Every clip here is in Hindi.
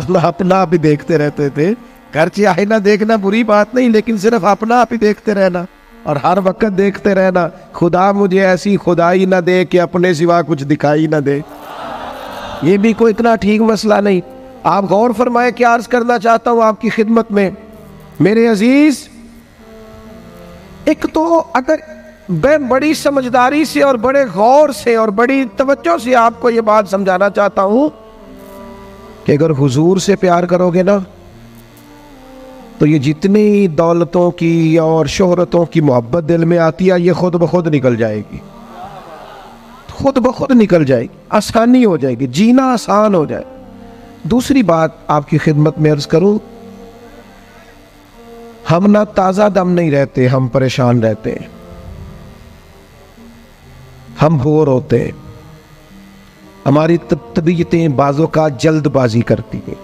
वरना अपना आप ही देखते रहते थे। घर से आईना देखना बुरी बात नहीं, लेकिन सिर्फ अपना आप ही देखते रहना और हर वक्त देखते रहना, खुदा मुझे ऐसी खुदाई ना दे कि अपने सिवा कुछ दिखाई ना दे। ये भी कोई इतना ठीक मसला नहीं। आप गौर फरमाए, क्या अर्ज करना चाहता हूं आपकी खिदमत में मेरे अजीज। एक तो अगर मैं बड़ी समझदारी से और बड़े गौर से और बड़ी तवज्जो से आपको ये बात समझाना चाहता हूं कि अगर हुजूर से प्यार करोगे ना, तो ये जितनी दौलतों की और शोहरतों की मोहब्बत दिल में आती है, ये खुद ब खुद निकल जाएगी, खुद ब खुद निकल जाएगी, आसानी हो जाएगी, जीना आसान हो जाए। दूसरी बात आपकी खिदमत में अर्ज करूं, हम ना ताज़ा दम नहीं रहते, हम परेशान रहते हैं, हम बोर होते हैं, हमारी तबीयतें बाज़ोकात जल्दबाजी करती हैं,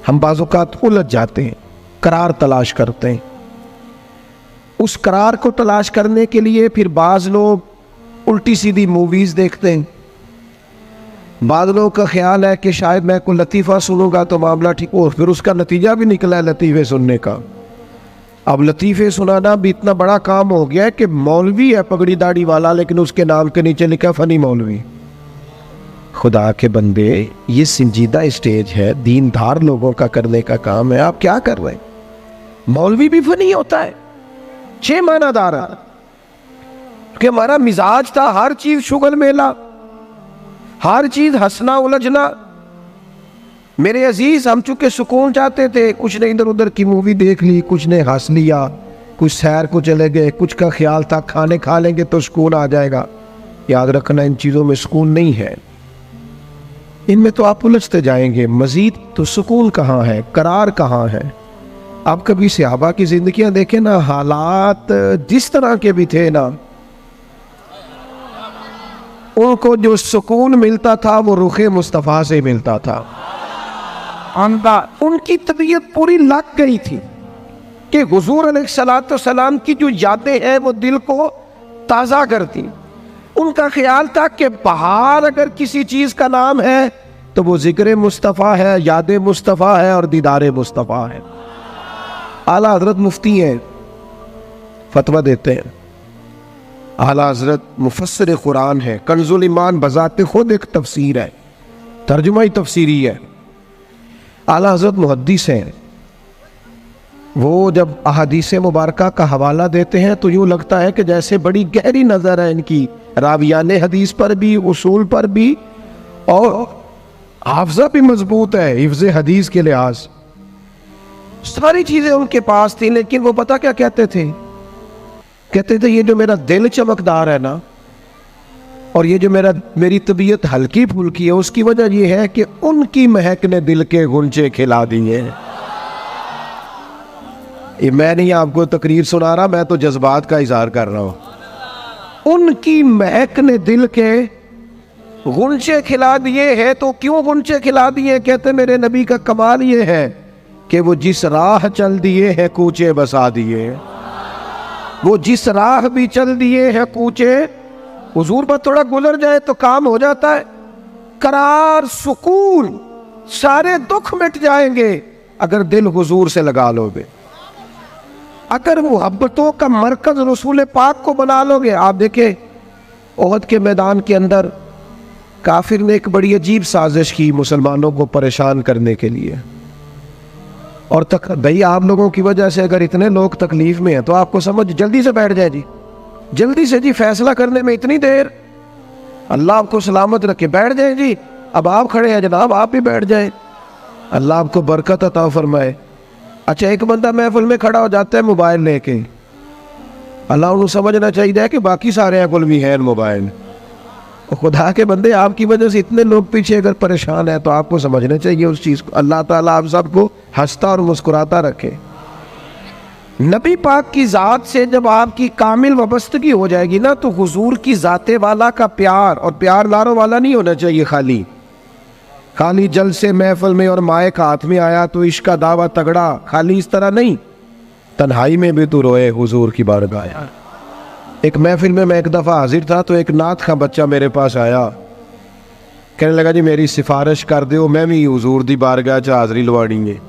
हम बाज़ोकात उलझ जाते हैं, करार तलाश करते हैं। उस करार को तलाश करने के लिए फिर बाज़ लोग उल्टी सीधी मूवीज़ देखते हैं। बाद लोगों का ख्याल है कि शायद मैं कोई लतीफ़ा सुनूंगा तो मामला ठीक हो, फिर उसका नतीजा भी निकला है लतीफ़े सुनने का। अब लतीफ़े सुनाना भी इतना बड़ा काम हो गया है कि मौलवी है पगड़ी दाढ़ी वाला, लेकिन उसके नाम के नीचे लिखा फ़नी मौलवी। खुदा के बंदे, ये संजीदा स्टेज है, दीनदार लोगों का करने का काम है, आप क्या कर रहे हैं? मौलवी भी फनी होता है, 6 मानादार, कि हमारा मिजाज था हर चीज शुगल मेला, हर चीज हंसना उलझना। मेरे अजीज, हम चूंकि सुकून चाहते थे, कुछ ने इधर उधर की मूवी देख ली, कुछ ने हंस लिया, कुछ सैर को चले गए, कुछ का ख्याल था खाने खा लेंगे तो सुकून आ जाएगा। याद रखना, इन चीज़ों में सुकून नहीं है, इनमें तो आप उलझते जाएंगे। मजीद तो सुकून कहाँ है, करार कहाँ है? आप कभी सहाबा की जिंदगियां देखें ना, हालात जिस तरह के भी थे ना, उनको जो सुकून मिलता था वो रुखे मुस्तफ़ा से मिलता था। उनकी तबीयत पूरी लग गई थी कि हुजूर अलैहिस्सलाम की जो यादें हैं वो दिल को ताज़ा करती। उनका ख्याल था कि बाहर अगर किसी चीज़ का नाम है तो वो जिक्र मुस्तफ़ा है, याद मुस्तफ़ा है और दीदार मुस्तफ़ा है। आला हजरत मुफ्ती हैं, फतवा देते हैं। आला हजरत मुफस्सिर कुरान है, कंजुल ईमान बजाते खुद एक तफसीर है, तर्जुमा ही तफसीरी है। आला हजरत मुहद्दिस हैं, वो जब अहादीस मुबारका का हवाला देते हैं तो यूँ लगता है कि जैसे बड़ी गहरी नज़र है इनकी, रावियान हदीस पर भी, उसूल पर भी, और हाफजा भी मजबूत है हिफ्ज़ हदीस के लिहाज, सारी चीज़ें उनके पास थी। लेकिन वो पता क्या कहते थे? कहते थे ये जो मेरा दिल चमकदार है ना, और ये जो मेरी तबीयत हल्की फुल्की है, उसकी वजह ये है कि उनकी महक ने दिल के गुंचे खिला दिए। ये मैं नहीं आपको तकरीर सुना रहा, मैं तो जज्बात का इजहार कर रहा हूं। उनकी महक ने दिल के गुंचे खिला दिए हैं। तो क्यों गुंचे खिला दिए? कहते मेरे नबी का कमाल ये है कि वो जिस राह चल दिए हैं कूचे बसा दिए। वो जिस राह भी चल दिए हैं कूचे, हुजूर पर थोड़ा गुजर जाए तो काम हो जाता है। करार, सुकून, सारे दुख मिट जाएंगे अगर दिल हुजूर से लगा लोगे, अगर मोहब्बतों का मरकज रसूल पाक को बना लोगे। आप देखें ओहद के मैदान के अंदर काफिर ने एक बड़ी अजीब साजिश की मुसलमानों को परेशान करने के लिए, और तक भाई आप लोगों की वजह से अगर इतने लोग तकलीफ में हैं तो आपको समझ जल्दी से बैठ जाए जी, जल्दी से जी, फैसला करने में इतनी देर, अल्लाह आपको सलामत रखे, बैठ जाए जी। अब आप खड़े हैं जनाब, आप भी बैठ जाए, अल्लाह आपको बरकत अता फरमाए। अच्छा, एक बंदा महफिल में खड़ा हो जाता है मोबाइल लेके, अल्लाह उन्हें समझना चाहिए कि बाकी सारे कुल भी हैं मोबाइल। खुदा के बंदे, आपकी वजह से इतने लोग पीछे अगर परेशान है तो आपको समझना चाहिए उस चीज़ को। अल्लाह ताला आप सबको हंसता और मुस्कुराता रखे। नबी पाक की ज़ात से जब आपकी कामिल वाबस्तगी हो जाएगी ना, तो हुजूर की ज़ाते वाला का प्यार, और प्यार लारों वाला नहीं होना चाहिए, खाली जल से महफिल में और माइक हाथ में आया तो इश्क का दावा तगड़ा, खाली इस तरह नहीं, तन्हाई में भी तू रोए हुजूर की बारगाह। एक महफिल में मैं एक दफ़ा हाजिर था तो एक नात का बच्चा मेरे पास आया, कहने लगा जी मेरी सिफारिश कर दो, मैं भी हुजूर दी बारगाह च हाज़री लवानी है।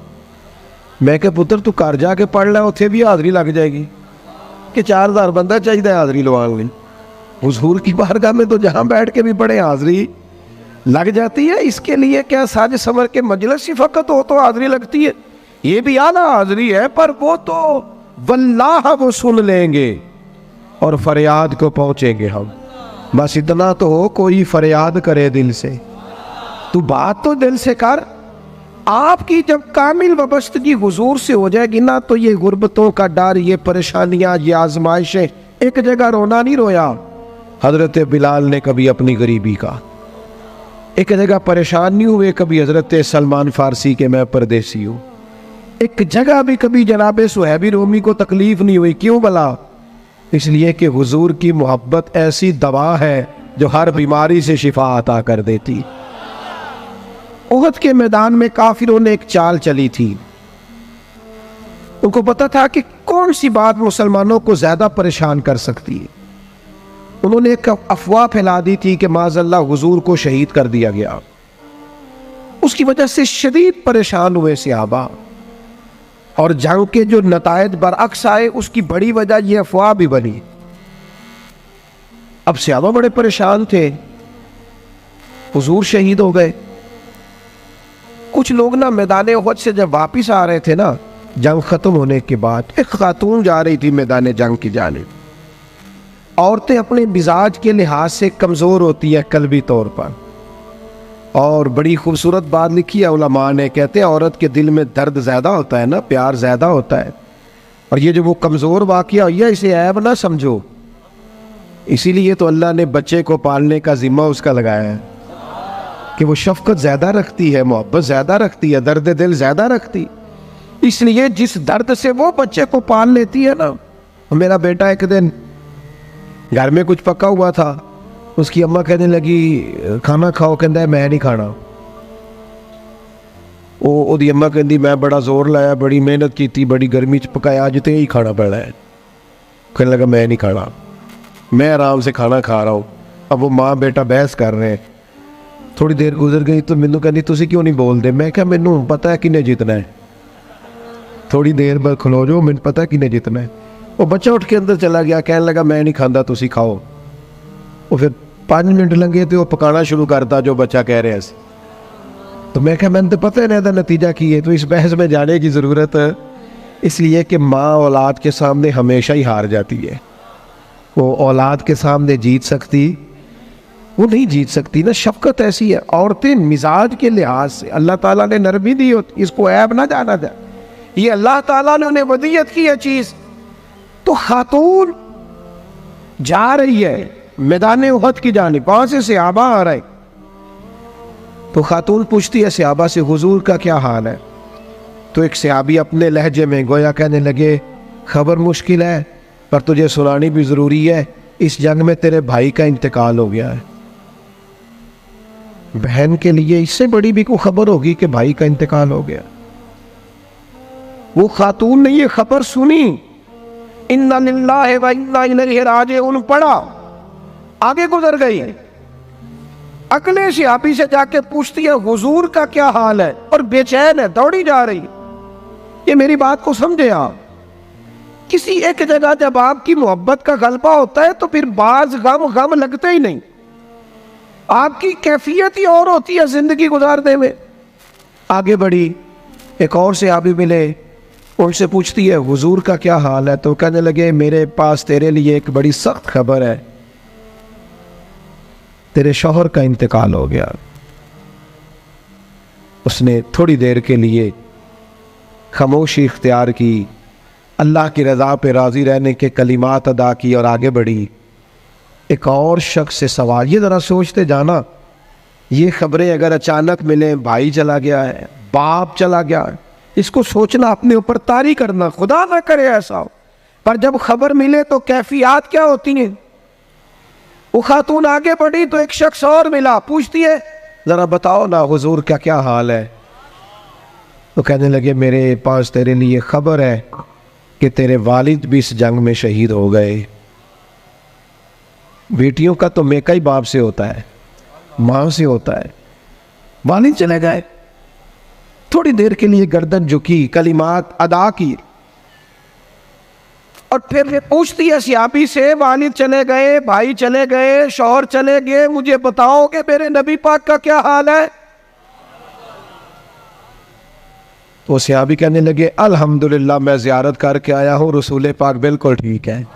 मैं क्या पुत्र तू घर जाके पढ़ लै, उत्थे भी हाज़री लग जाएगी कि 4000 बंदा चाहिए हाज़री लवाने लई। हुजूर की बारगाह में तो जहाँ बैठ के भी पढ़े हाज़री लग जाती है। इसके लिए क्या साज समर के मजलिस ही फ़कत हो तो हाज़री लगती है? ये भी आला हाज़री है, पर वो तो वल्लाह वो सुन लेंगे और फरियाद को पहुँचेंगे हम। बस इतना तो हो, कोई फरियाद करे दिल से, तू बात तो दिल से कर। आपकी जब कामिल वाबस्तगी हुजूर से हो जाएगी ना, तो ये गुर्बतों का डर, ये परेशानियां, ये आजमाइशें, एक जगह रोना नहीं रोया हजरत बिलाल ने कभी अपनी गरीबी का, एक जगह परेशान नहीं हुए कभी हजरत सलमान फारसी के मैं परदेसी हूँ, एक जगह भी कभी जनाब सुहैबी रोमी को तकलीफ नहीं हुई। क्यों भला? इसलिए कि हुजूर की मोहब्बत ऐसी दवा है जो हर बीमारी से शिफा अता कर देती। उहद के मैदान में काफिरों ने एक चाल चली थी। उनको पता था कि कौन सी बात मुसलमानों को ज्यादा परेशान कर सकती है। उन्होंने एक अफवाह फैला दी थी कि माज़अल्लाह हुजूर को शहीद कर दिया गया। उसकी वजह से शदीद परेशान हुए सहाबा, और जंग के जो नतायज बरअक्स आए उसकी बड़ी वजह यह अफवाह भी बनी। अब सहाबा बड़े परेशान थे, हुजूर शहीद हो गए। कुछ लोग ना मैदान उहद से जब वापिस आ रहे थे ना, जंग खत्म होने के बाद, एक खातून जा रही थी मैदान जंग की जानिब। औरतें अपने मिजाज के लिहाज से कमज़ोर होती है कल्बी तौर पर, और बड़ी खूबसूरत बात लिखी है उलमा ने, कहते हैं औरत के दिल में दर्द ज़्यादा होता है ना, प्यार ज़्यादा होता है, और ये जो वो कमज़ोर वाक़या हुई है इसे ऐब ना समझो। इसीलिए तो अल्लाह ने बच्चे को पालने का ज़िम्मा उसका लगाया है कि वो शफ़क़त ज़्यादा रखती है, मोहब्बत ज़्यादा रखती है, दर्द दिल ज़्यादा रखती। इसलिए जिस दर्द से वो बच्चे को पाल लेती है ना। मेरा बेटा एक दिन घर में कुछ पका हुआ था, उसकी अम्मा कहने लगी खाना खाओ, कहता है मैं नहीं खाना। ओदी अम्मा कहती मैं बड़ा जोर लाया, बड़ी मेहनत की थी, बड़ी गर्मी च पकाया, अज तो यही खाना पड़ा है। कहने लगा मैं नहीं खाना, मैं आराम से खाना खा रहा हूँ। अब वो माँ बेटा बहस कर रहे हैं। थोड़ी देर गुजर गई तो मैनू कहती तुसी क्यों नहीं बोलते? मैं क्या मैनू पता है किन्ने जितना है, थोड़ी देर बाद खलो जाओ, मैनू पता है किन्ने जितना है। वो बच्चा उठ के अंदर चला गया, कहने लगा मैं नहीं खाता, तुसी खाओ। वो फिर 5 मिनट लगे तो वो पकाना शुरू करता जो बच्चा कह रहे हैं। तो मैं क्या मैंने तो पता है ना नतीजा की है, तो इस बहस में जाने की ज़रूरत है। इसलिए कि माँ औलाद के सामने हमेशा ही हार जाती है। वो औलाद के सामने जीत सकती, वो नहीं जीत सकती ना। शफकत ऐसी है। औरतें मिजाज के लिहाज से अल्लाह ताला ने नरमी दी होती, इसको ऐब ना जाना जाए, ये अल्लाह ताला ने उन्हें वदियत की है चीज़। तो खातून जा रही है मैदान उहद की जानिब, वहां से सहाबा आ रहे। तो खातून पूछती है सहाबा से हुजूर का क्या हाल है? तो एक सहाबी अपने लहजे में गोया कहने लगे खबर मुश्किल है, पर तुझे सुनानी भी ज़रूरी है। इस जंग में तेरे भाई का इंतकाल हो गया है। बहन के लिए इससे बड़ी भी कोई खबर होगी कि भाई का इंतकाल हो गया? वो खातून ने ये खबर सुनी, इन्ना लिल्लाहि व इन्ना इलैहि राजिऊन पढ़ा, आगे गुजर गई। अगले सहाबी से जाके पूछती है हुजूर का क्या हाल है, और बेचैन है, दौड़ी जा रही। ये मेरी बात को समझे आप। किसी एक जगह जब आपकी मोहब्बत का गलबा होता है तो फिर बाज गम लगते ही नहीं। आपकी कैफियत ही और होती है जिंदगी गुजारने में। आगे बढ़ी, एक और सहाबी मिले, उनसे पूछती है हुजूर का क्या हाल है? तो कहने लगे मेरे पास तेरे लिए एक बड़ी सख्त खबर है, तेरे शौहर का इंतकाल हो गया। उसने थोड़ी देर के लिए खामोशी इख्तियार की, अल्लाह की रज़ा पे राज़ी रहने के कलिमात अदा की और आगे बढ़ी। एक और शख्स से सवाल, ये ज़रा सोचते जाना, ये खबरें अगर अचानक मिले, भाई चला गया है, बाप चला गया है, इसको सोचना, अपने ऊपर तारी करना, खुदा ना करे ऐसा हो, पर जब खबर मिले तो कैफियत क्या होती है। वो खातून आगे बढ़ी तो एक शख्स और मिला, पूछती है ज़रा बताओ ना हुजूर का क्या हाल है? तो कहने लगे मेरे पास तेरे लिए खबर है कि तेरे वालिद भी इस जंग में शहीद हो गए। बेटियों का तो मेका ही बाप से होता है, माँ से होता है। वालिद चले गए, थोड़ी देर के लिए गर्दन झुकी, कलिमात अदा की, और फिर पूछती है सहाबी से, वालिद चले गए, भाई चले गए, शौहर चले गए, मुझे बताओ कि मेरे नबी पाक का क्या हाल है। तो सहाबी कहने लगे, अल्हम्दुलिल्लाह मैं ज़ियारत करके आया हूँ, रसूल पाक बिल्कुल ठीक है।